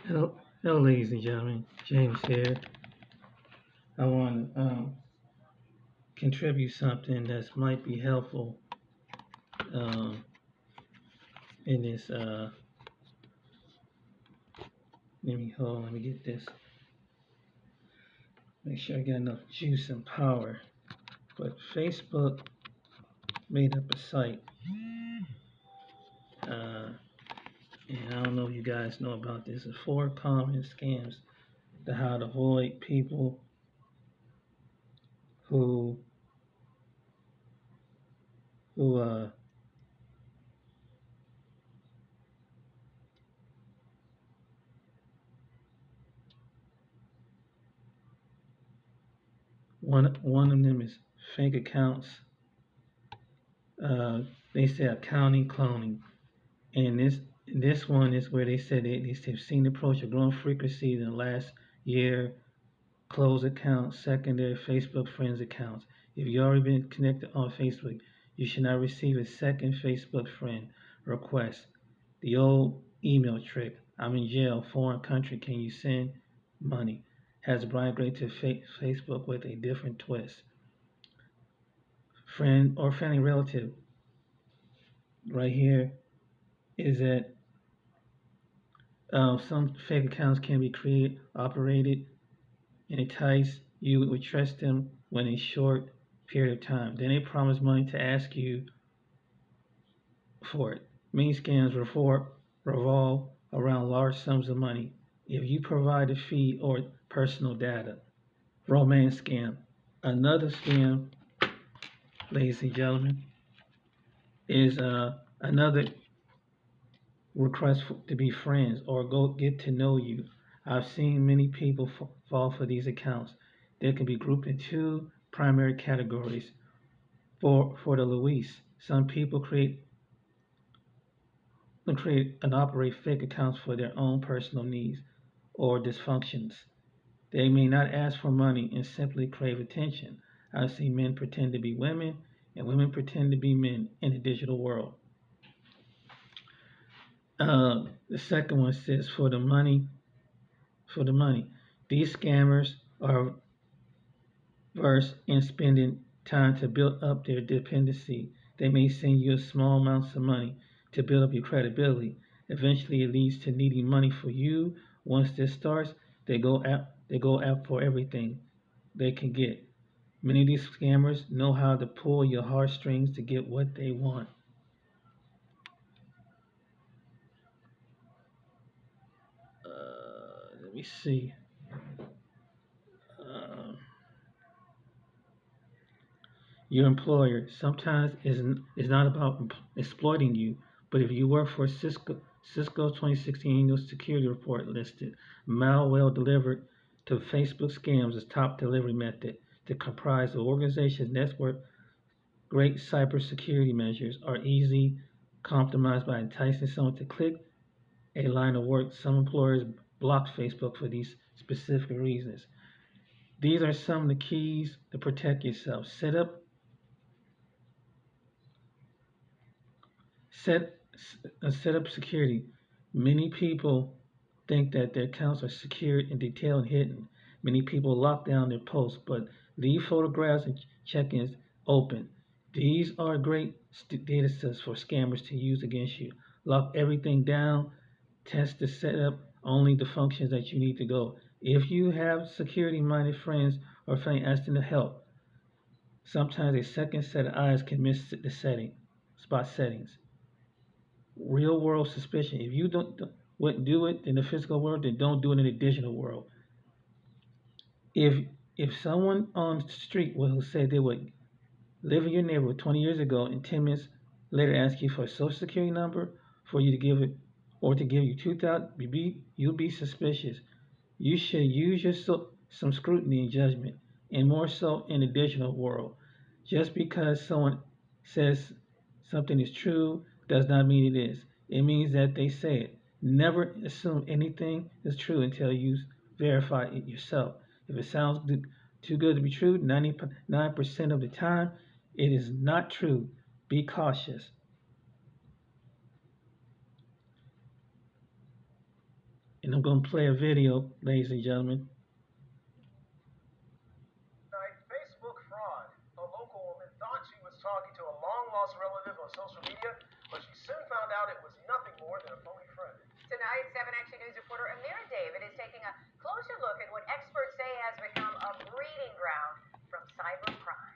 Hello, ladies and gentlemen. James here. I want to contribute something that might be helpful um, in this. Let me get this. Make sure I got enough juice and power. But Facebook made up a site, uh, and I don't know if you guys know about this. It's 4 common scams to how to avoid people who who one of them is fake accounts. Uh, they say accounting cloning. And this one is where they said they've seen the approach of growing frequency in the last year. Closed accounts, secondary Facebook friends accounts. If you already been connected on Facebook, you should not receive a second Facebook friend request. The old email trick. I'm in jail, foreign country. Can you send money? Has migrated to Facebook with a different twist. Friend or family relative. Right here is that some fake accounts can be created, operated, and entice you with trust them when a short period of time. Then they promise money to ask you for it. Many scams revolve around large sums of money. If you provide a fee or personal data, romance scam. Another scam, ladies and gentlemen, is another request to be friends or go get to know you. I've seen many people fall for these accounts. They can be grouped in two primary categories. For the Luis, some people create and operate fake accounts for their own personal needs or dysfunctions. They may not ask for money and simply crave attention. I've seen men pretend to be women and women pretend to be men in the digital world. The second one says for the money. These scammers are versed in spending time to build up their dependency. They may send you small amounts of money to build up your credibility. Eventually, it leads to needing money for you. Once this starts, they go out for everything they can get. Many of these scammers know how to pull your heartstrings to get what they want. Let me see. Uh, your employer sometimes is not about exploiting you, but if you work for Cisco 2016 annual security report listed malware delivered to Facebook scams as top delivery method to comprise the organization's network. Great cybersecurity measures are easy compromised by enticing someone to click a line of work. Some employers block Facebook for these specific reasons. These are some of the keys to protect yourself. Set set up security. Many people think that their accounts are secure and detailed and hidden. Many people lock down their posts, but leave photographs and check-ins open. These are great data sets for scammers to use against you. Lock everything down. Test to set up only the functions that you need to go. If you have security-minded friends or family, ask them to help. Sometimes a second set of eyes can miss the spot settings. Real world suspicion. If you wouldn't do it in the physical world, then don't do it in the digital world. If if someone on the street will say they would live in your neighborhood 20 years ago and 10 minutes later ask you for a social security number for you to give it or to give you 2,000, you'll be suspicious. You should use some scrutiny and judgment, and more so in the digital world. Just because someone says something is true does not mean it is. It means that they say it. Never assume anything is true until you verify it yourself. If it sounds too good to be true, 99% of the time, it is not true. Be cautious. And I'm going to play a video, ladies and gentlemen. Facebook fraud. A local woman thought she was talking to a long-lost relative on social media, but she soon found out it was nothing more than a phony friend. Tonight, 7 Action News reporter Amira David is taking a closer look at what experts say has become a breeding ground from cybercrime.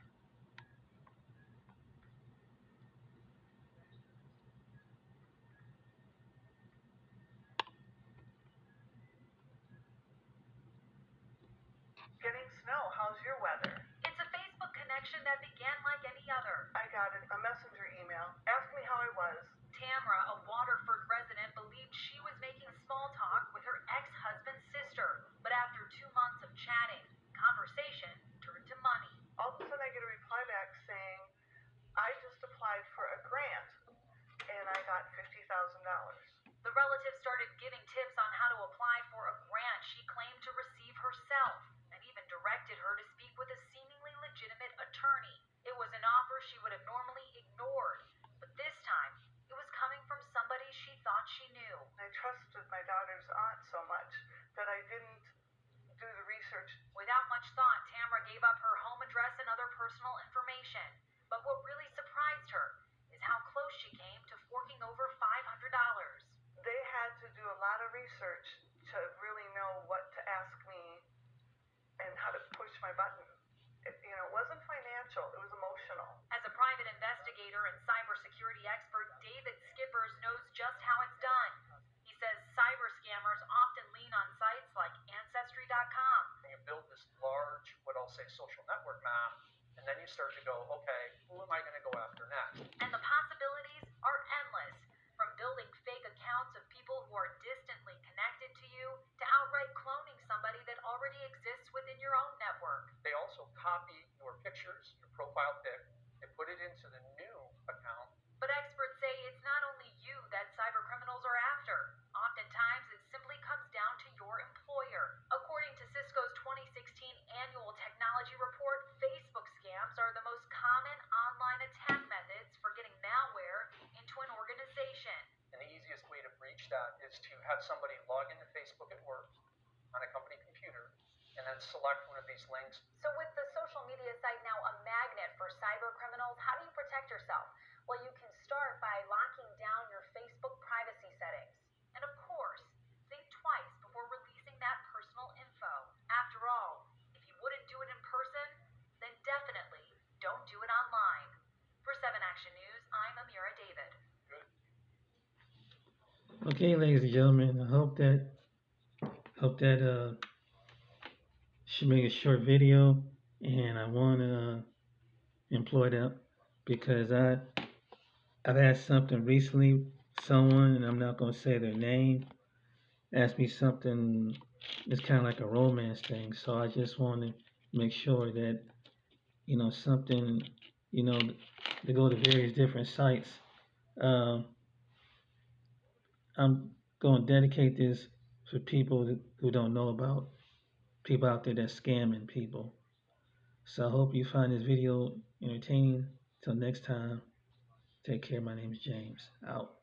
Getting snow. How's your weather? It's a Facebook connection that began like any other. I got a messenger email. Ask me how I was. Tamra, a Waterford resident, believed she was making small talk with her ex-husband's sister. But after 2 months of chatting, conversation turned to money. All of a sudden I get a reply back saying, I just applied for a grant and I got $50,000. The relative started giving tips on how to apply for a grant she claimed to receive herself, and even directed her to speak with a seemingly legitimate attorney. It was an offer she would have normally ignored, but this time it was coming from somebody she thought she knew. I trusted my daughter's aunt so much that I didn't do the research. Without much thought, Tamra gave up her home address and other personal information. But what really surprised her is how close she came to forking over $500. They had to do a lot of research to really know what to ask me and how to push my button. It wasn't financial, it was emotional. As a private investigator and cybersecurity expert, David Skippers knows just how it's done. He says cyber scammers often lean on sites like Ancestry.com. You build this large, what I'll say, social network map, and then you start to go, okay, who am I going to go after next? And the possibilities are endless. From building fake accounts of people who are distantly connected to you, to outright cloning somebody that already exists within your own network. They also copy your pictures, your profile pic, and put it into the new account. But experts say it's not only you that cyber criminals are after. Oftentimes, it simply comes down to your employer. According to Cisco's 2016 annual technology report, Facebook scams are the most common online attack methods for getting malware into an organization. And the easiest way to breach that is to have somebody log into Facebook at work on a company computer and then select one of these links. So with the social media site now a magnet for cyber criminals, how do you protect yourself? Well, you can start by locking down your Facebook privacy settings. And of course, think twice before releasing that personal info. After all, if you wouldn't do it in person, then definitely don't do it online. For 7 Action News, I'm Amira David. Good. Okay, ladies and gentlemen, I hope that should make a short video, and I want to employ that because I've had something recently. Someone, and I'm not going to say their name, asked me something. It's kind of like a romance thing, so I just want to make sure that something, to go to various different sites. I'm going to dedicate this for people who don't know about people out there that's scamming people. So I hope you find this video entertaining. Till next time, take care. My name is James. Out.